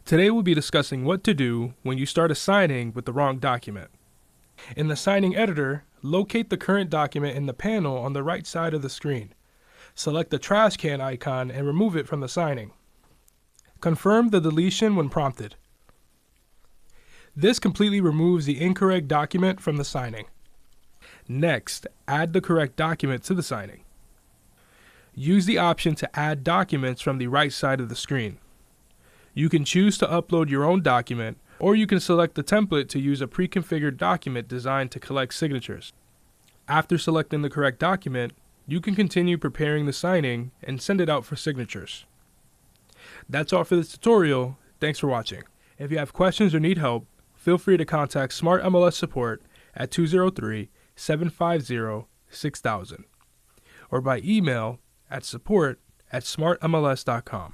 Today we'll be discussing what to do when you start a signing with the wrong document. In the signing editor, locate the current document in the panel on the right side of the screen. Select the trash can icon and remove it from the signing. Confirm the deletion when prompted. This completely removes the incorrect document from the signing. Next, add the correct document to the signing. Use the option to add documents from the right side of the screen. You can choose to upload your own document, or you can select the template to use a pre-configured document designed to collect signatures. After selecting the correct document, you can continue preparing the signing and send it out for signatures. That's all for this tutorial. Thanks for watching. If you have questions or need help, feel free to contact SmartMLS support at 203-750-6000 or by email at support@smartmls.com.